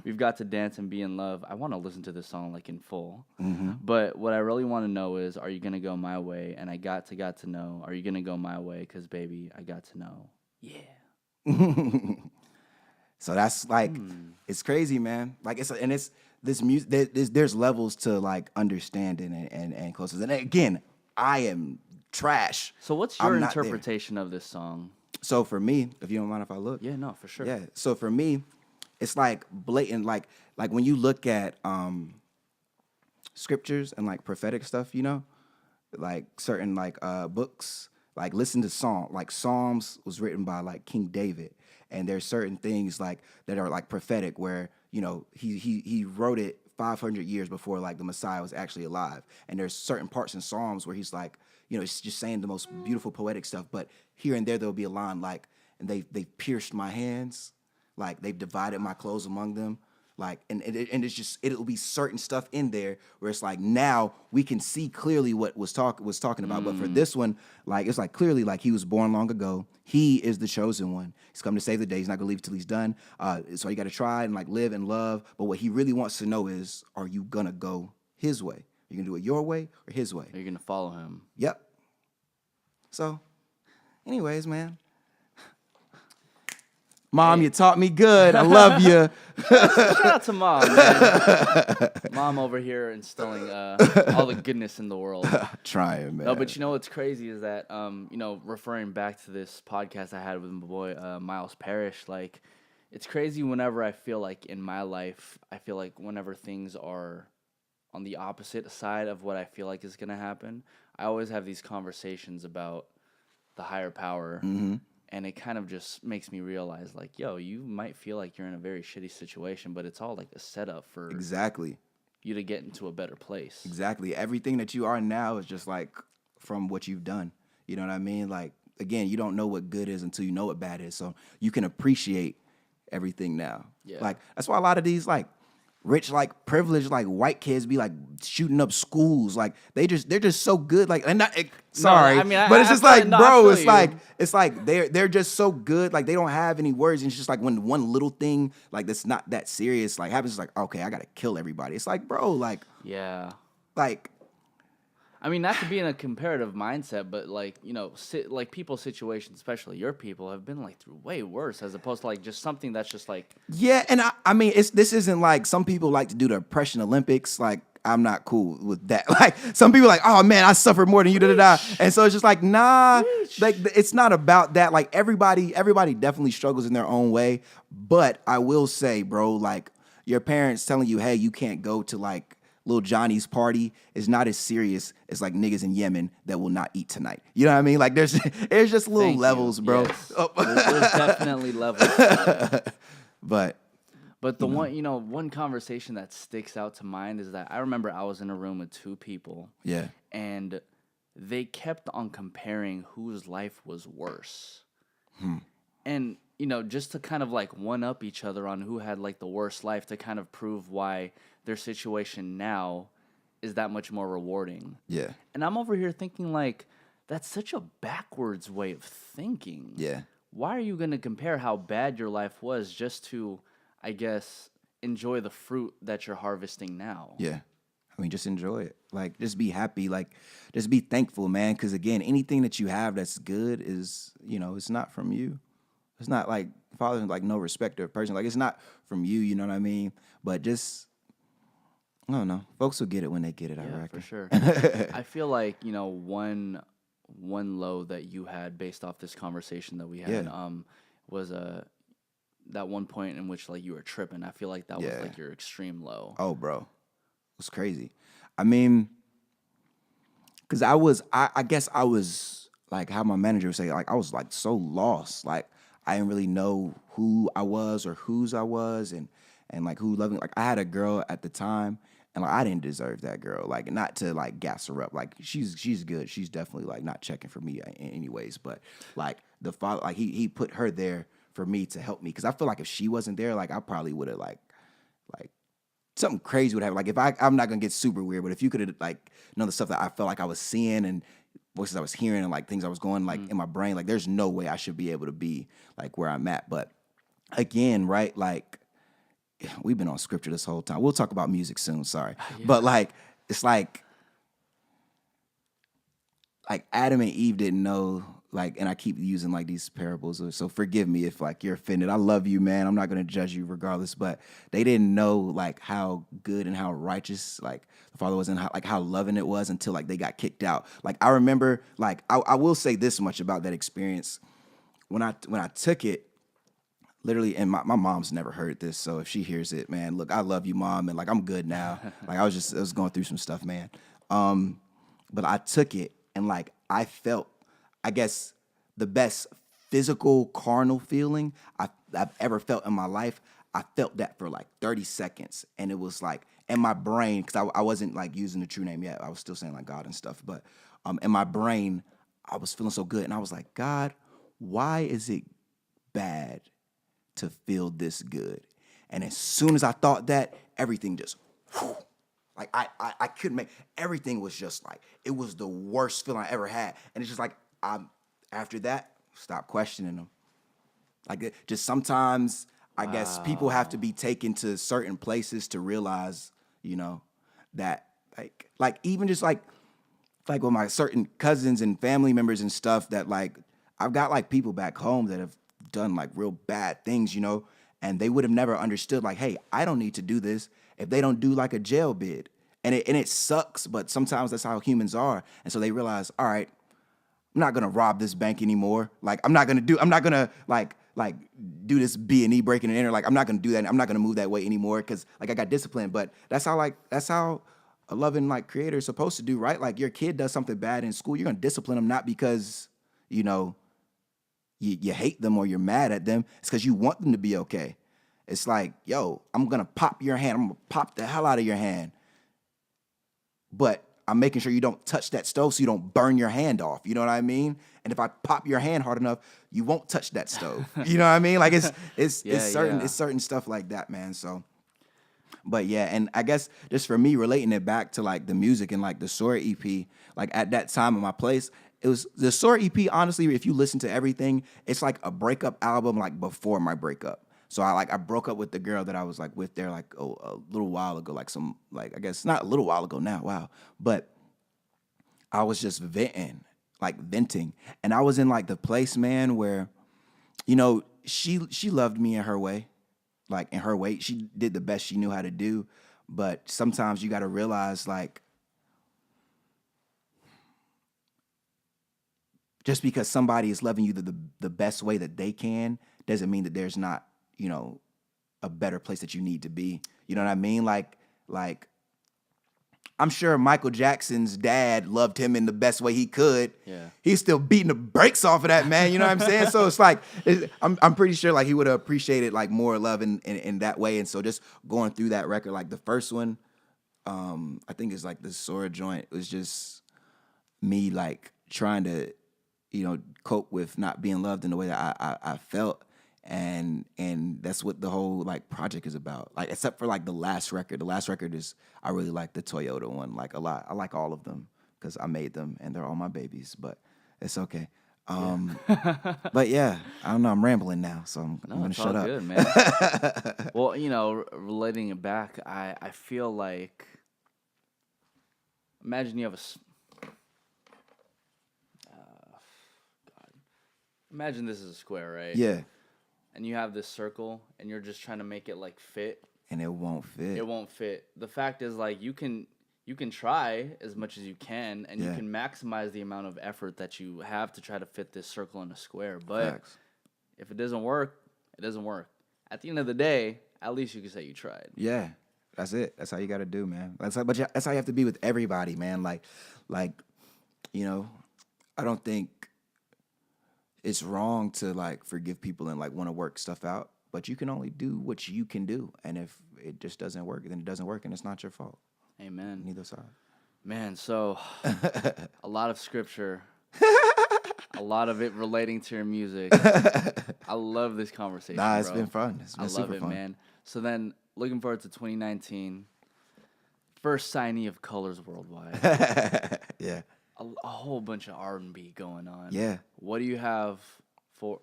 We've got to dance and be in love. I want to listen to this song like in full. But what I really want to know is, are you going to go my way? And I got to know. Are you going to go my way? Because, baby, I got to know. Yeah. So that's like, it's crazy, man. Like it's this music. There's levels to like understanding and closeness. And again, I am trash. So what's your interpretation of this song? So for me, if you don't mind if I look. Yeah, no, for sure. Yeah. So for me, it's like blatant, like when you look at scriptures and like prophetic stuff, like certain like books, like listen to Psalms was written by like King David. And there's certain things like that are like prophetic where, he wrote it 500 years before like the Messiah was actually alive. And there's certain parts in Psalms where he's like, it's just saying the most beautiful poetic stuff. But here and there'll be a line like, and they've pierced my hands, like they've divided my clothes among them. Like, and it's just, it'll be certain stuff in there where it's like, now we can see clearly what was talking about. But for this one, like, it's like clearly like he was born long ago. He is the chosen one. He's come to save the day. He's not gonna leave it till he's done. So you got to try and like live and love. But what he really wants to know is, are you gonna go his way? Are you gonna do it your way or his way? Are you gonna follow him? Yep. So, anyways, man. Mom, you taught me good. I love you. Shout out to Mom, man. Mom over here instilling all the goodness in the world. Trying, man. No, but you know what's crazy is that, referring back to this podcast I had with my boy Miles Parrish, like, it's crazy whenever I feel like in my life, I feel like whenever things are on the opposite side of what I feel like is going to happen, I always have these conversations about the higher power. Mm-hmm. And it kind of just makes me realize, like, yo, you might feel like you're in a very shitty situation, but it's all like a setup for you to get into a better place. Exactly. Everything that you are now is just like from what you've done. You know what I mean? Like, again, you don't know what good is until you know what bad is. So you can appreciate everything now. Yeah. Like, that's why a lot of these, like, rich, like, privileged, like, white kids be, like, shooting up schools. Like, they're just so good. Like, and not, sorry. No, I mean, but it's just like, bro, it's you. like they're just so good. Like, they don't have any words. And it's just like when one little thing, like, that's not that serious, like, happens, it's like, okay, I got to kill everybody. It's like, bro, like. Yeah. Like. I mean, not to be in a comparative mindset, but, like, like people's situations, especially your people, have been, like, through way worse as opposed to, like, just something that's just, like. Yeah, and I mean, this isn't like some people like to do the oppression Olympics. Like, I'm not cool with that. Like, some people are like, oh, man, I suffered more than you, da-da-da. And so it's just like, nah, like, it's not about that. Like, everybody definitely struggles in their own way. But I will say, bro, like, your parents telling you, hey, you can't go to, like, Lil Johnny's party is not as serious as like niggas in Yemen that will not eat tonight. You know what I mean? Like there's just little levels, bro. Yes. Oh. There's definitely levels. But the one conversation that sticks out to mind is that I remember I was in a room with two people. Yeah. And they kept on comparing whose life was worse. And, just to kind of like one up each other on who had like the worst life to kind of prove why their situation now is that much more rewarding. Yeah. And I'm over here thinking like, that's such a backwards way of thinking. Yeah. Why are you going to compare how bad your life was just to, I guess, enjoy the fruit that you're harvesting now? Yeah. I mean, just enjoy it. Like, just be happy. Like, just be thankful, man. Because, again, anything that you have that's good is, it's not from you. It's not like, Father is like no respecter of person. Like, it's not from you, you know what I mean? But just, I don't know. Folks will get it when they get it, I reckon. For sure. I feel like, one low that you had based off this conversation that we had was that one point in which, like, you were tripping. I feel like that was, like, your extreme low. Oh, bro. It was crazy. I mean, because I guess I was, like, how my manager would say, like, I was, like, so lost. Like, I didn't really know who I was or whose I was and like, who loved me. Like, I had a girl at the time, and, like, I didn't deserve that girl. Like, not to, like, gas her up. Like, she's good. She's definitely, like, not checking for me anyways. But, like, the father, like, he put her there for me to help me. Because I feel like if she wasn't there, like, I probably would have, like, something crazy would happen. Like, if I'm not going to get super weird, but if you could have, like, the stuff that I felt like I was seeing and voices I was hearing and, like, things I was going, like, in my brain, like, there's no way I should be able to be, like, where I'm at. But, again, right, like, we've been on scripture this whole time. We'll talk about music soon, sorry. Yeah. But, like, it's like Adam and Eve didn't know, like, and I keep using, like, these parables, so forgive me if, like, you're offended. I love you, man. I'm not going to judge you regardless, but they didn't know, like, how good and how righteous, like, the Father was and how loving it was until, like, they got kicked out. Like, I remember, like, I will say this much about that experience. When I took it, literally, and my mom's never heard this, so if she hears it, man, look, I love you, Mom, and, like, I'm good now. Like, I was going through some stuff, man. But I took it, and, like, I felt, I guess, the best physical, carnal feeling I've ever felt in my life. I felt that for, like, 30 seconds, and it was, like, in my brain, because I wasn't, like, using the true name yet. I was still saying, like, God and stuff, but in my brain, I was feeling so good, and I was like, God, why is it bad to feel this good. And as soon as I thought that, everything just, whew, like I couldn't make, everything was just like, it was the worst feeling I ever had. And it's just like, after that, stop questioning them. Like just sometimes, I guess people have to be taken to certain places to realize, you know, that like even just like with my certain cousins and family members and stuff that like, I've got like people back home that have done like real bad things, you know, and they would have never understood like, hey, I don't need to do this if they don't do like a jail bid. And it sucks, but sometimes that's how humans are. And so they realize, all right, I'm not gonna rob this bank anymore. Like I'm not gonna like do this B&E breaking and enter. Like I'm not gonna do that. I'm not gonna move that way anymore because like I got discipline. But that's how a loving like creator is supposed to do, right? Like your kid does something bad in school, you're gonna discipline them not because, you know, you hate them or you're mad at them. It's because you want them to be okay. It's like, yo, I'm gonna pop your hand. I'm gonna pop the hell out of your hand. But I'm making sure you don't touch that stove so you don't burn your hand off. You know what I mean? And if I pop your hand hard enough, you won't touch that stove. You know what I mean? Like it's certain stuff like that, man. So, but yeah, and I guess just for me relating it back to like the music and like the Sora EP, like at that time in my place, it was the Sora EP. Honestly, if you listen to everything, it's like a breakup album, like before my breakup. So I broke up with the girl that I was like with there like a little while ago, like I guess not a little while ago now, wow. But I was just venting. And I was in like the place, man, where, you know, she loved me in her way. Like in her way, she did the best she knew how to do. But sometimes you got to realize like, just because somebody is loving you the best way that they can doesn't mean that there's not, you know, a better place that you need to be. You know what I mean? Like I'm sure Michael Jackson's dad loved him in the best way he could. Yeah. He's still beating the brakes off of that, man. You know what I'm saying? So it's like, I'm pretty sure like he would have appreciated like more love in that way. And so just going through that record, like the first one, I think it's like the Sora joint. It was just me like trying to, you know, cope with not being loved in the way that I felt. And that's what the whole like project is about. Like except for like the last record. The last record is, I really like the Toyota one like a lot. I like all of them because I made them and they're all my babies. But it's okay. But yeah, I don't know. I'm rambling now, so I'm gonna shut up. Good, man. Well, you know, relating it back, I feel like, imagine you have imagine this is a square, right? Yeah. And you have this circle, and you're just trying to make it like fit. And it won't fit. It won't fit. The fact is, like, you can try as much as you can, and you can maximize the amount of effort that you have to try to fit this circle in a square. But if it doesn't work, it doesn't work. At the end of the day, at least you can say you tried. Yeah, that's it. That's how you got to do, man. That's how you have to be with everybody, man. Like, you know, I don't think it's wrong to like forgive people and like want to work stuff out, but you can only do what you can do. And if it just doesn't work, then it doesn't work, and it's not your fault. Amen. Neither side. Man, so a lot of scripture, a lot of it relating to your music. I love this conversation. Nah, it's bro. been fun. It's been super fun, man. So then, looking forward to 2019. First signee of Colors Worldwide. Yeah. A whole bunch of R&B going on. Yeah. What do you have for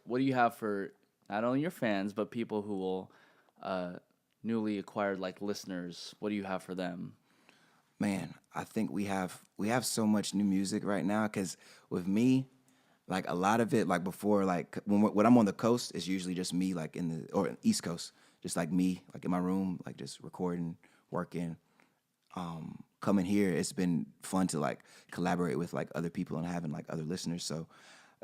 not only your fans but people who will newly acquired like listeners? What do you have for them? Man, I think we have so much new music right now because with me, like a lot of it, like before, like when I'm on the coast, it's usually just me, like or East Coast, just like me, like in my room, like just recording, working. Coming here, it's been fun to like collaborate with like other people and having like other listeners. So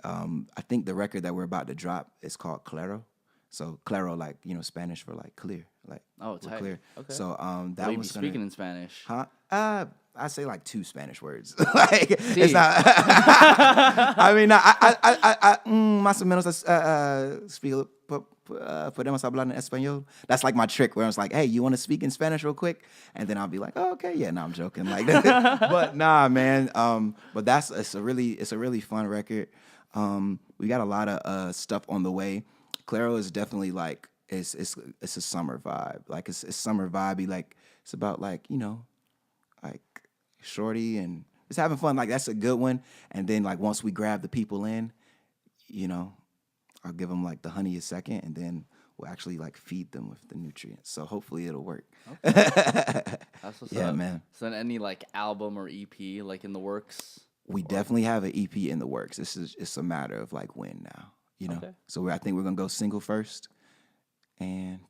I think the record that we're about to drop is called Claro. So Claro, like, you know, Spanish for like clear, like we're clear. Okay. So that Will you was be speaking in Spanish? Huh? I say like 2 Spanish words. Like Sí. It's not. I mean, I más o menos speak. Podemos hablar en español. That's like my trick, where I was like, "Hey, you want to speak in Spanish real quick?" And then I'll be like, "Oh, okay, yeah." No, I'm joking. Like, but nah, man. But it's a really fun record. We got a lot of stuff on the way. Claro is definitely like it's a summer vibe. Like it's summer vibey. Like it's about like like shorty and just having fun. Like that's a good one. And then like once we grab the people in, I'll give them like the honey a second, and then we'll actually like feed them with the nutrients. So hopefully it'll work. Okay. That's what's Yeah, up. man. So any like album or EP like in the works? We definitely have an EP in the works. It's a matter of like when now, Okay. So I think we're gonna go single first, and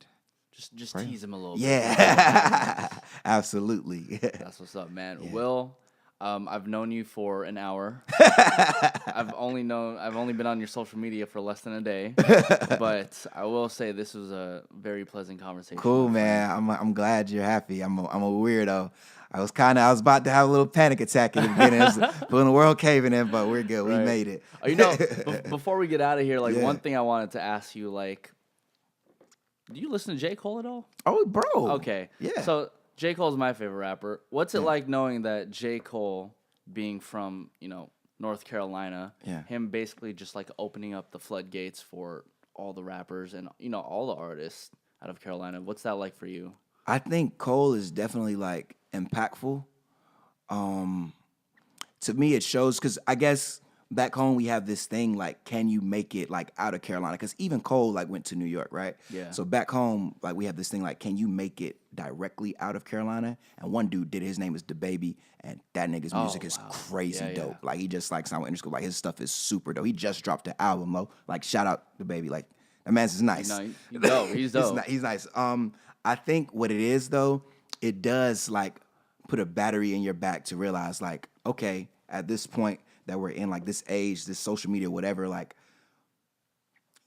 Just tease him a little bit. yeah, absolutely. That's what's up, man. Will, I've known you for an hour. I've only been on your social media for less than a day, but I will say this was a very pleasant conversation. Cool, man. I'm glad you're happy. I'm a weirdo. I was about to have a little panic attack in the beginning. Feeling the world caving in, but we're good. Right. We made it. Before we get out of here, like Yeah. one thing I wanted to ask you, like, do you listen to J. Cole at all? Oh, bro. Okay. Yeah. So J. Cole's my favorite rapper. What's it like knowing that J. Cole, being from, North Carolina, him basically just like opening up the floodgates for all the rappers and, all the artists out of Carolina? What's that like for you? I think Cole is definitely like impactful. To me, it shows because I guess back home we have this thing like, can you make it like out of Carolina? Because even Cole like went to New York, right? Yeah. So back home, like we have this thing like, can you make it directly out of Carolina? And one dude did. His name is DaBaby, and that nigga's music is crazy dope. Yeah. Like he just like signed with Interscope. Like his stuff is super dope. He just dropped an album, though. Like shout out DaBaby. Like that man's is nice. He's dope. He's dope. He's nice. I think what it is though, it does like put a battery in your back to realize like, okay, at this point that we're in, like this age, this social media, whatever, like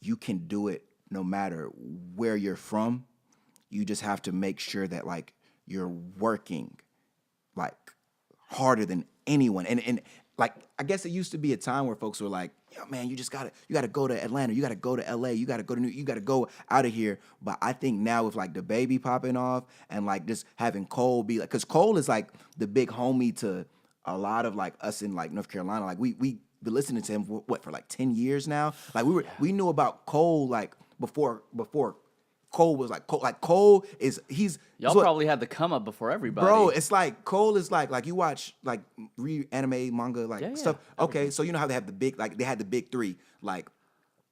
you can do it no matter where you're from. You just have to make sure that like you're working like harder than anyone. And like I guess it used to be a time where folks were like, yo, man, you gotta go to Atlanta, you gotta go to LA, you gotta go out of here. But I think now with like DaBaby popping off and like just having Cole be like, cause Cole is like the big homie to a lot of like us in like North Carolina. Like we been listening to him for like 10 years now. Like we knew about Cole like before Cole was like Cole. Like Cole is Y'all probably had the come up before everybody. Bro, it's like Cole is like you watch like anime, manga, like stuff. Okay, so you know how they have the big, like they had the big three, like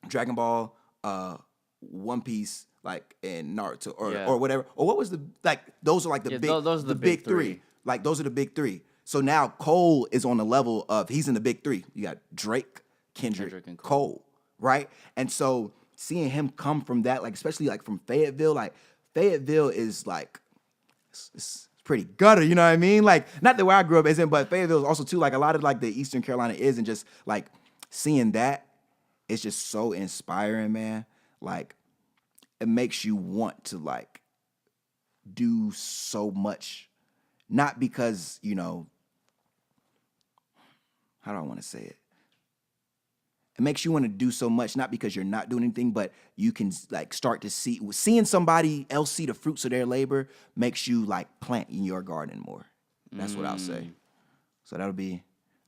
Dragon Ball, One Piece, like and Naruto or whatever. Or what was the like those are like the big those are the big three. Like those are the big three. So now Cole is on the level of he's in the big three. You got Drake, Kendrick and Cole, right? And so seeing him come from that, like especially like from Fayetteville, like Fayetteville is like it's pretty gutter, you know what I mean? Like not that where I grew up isn't, but Fayetteville is also too like a lot of like the Eastern Carolina is, and just like seeing that, it's just so inspiring, man. Like it makes you want to like do so much, not because how do I want to say it? It makes you want to do so much, not because you're not doing anything, but you can like start to seeing somebody else see the fruits of their labor makes you like plant in your garden more. That's what I'll say. So that'll be,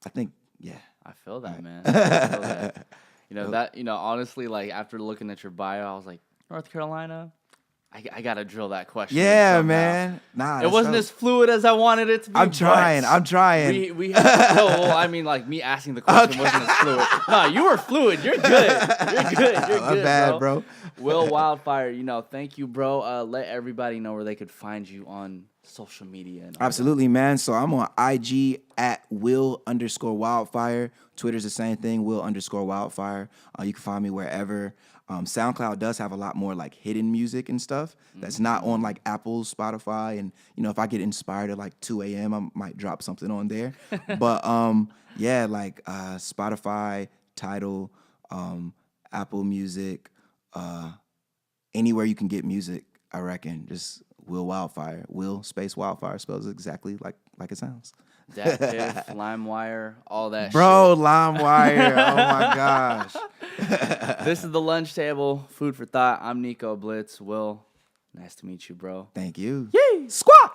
I think, yeah. I feel that, man. I feel that. Honestly, like after looking at your bio, I was like, North Carolina? I gotta drill that question. Yeah, somehow. Man. Nah, it wasn't as fluid as I wanted it to be. I'm trying. We had I mean, like me asking the question wasn't as fluid. No, you were fluid. You're good. You're good. I'm bad, bro. Will Wildfire, thank you, bro. Let everybody know where they could find you on social media. And Absolutely, man. So I'm on IG at Will_Wildfire. Twitter's the same thing, Will_Wildfire. You can find me wherever. SoundCloud does have a lot more like hidden music and stuff that's not on like Apple, Spotify, and if I get inspired at like 2 a.m. I might drop something on there. But yeah, like Spotify, Tidal, Apple Music, anywhere you can get music, I reckon. Just Will Wildfire. Will space Wildfire spells exactly like it sounds. DatPiff, LimeWire, all that Bro, shit. LimeWire. Oh my gosh. This is the lunch table. Food for thought. I'm Nico Blitz. Will, nice to meet you, bro. Thank you. Yay! Squawk!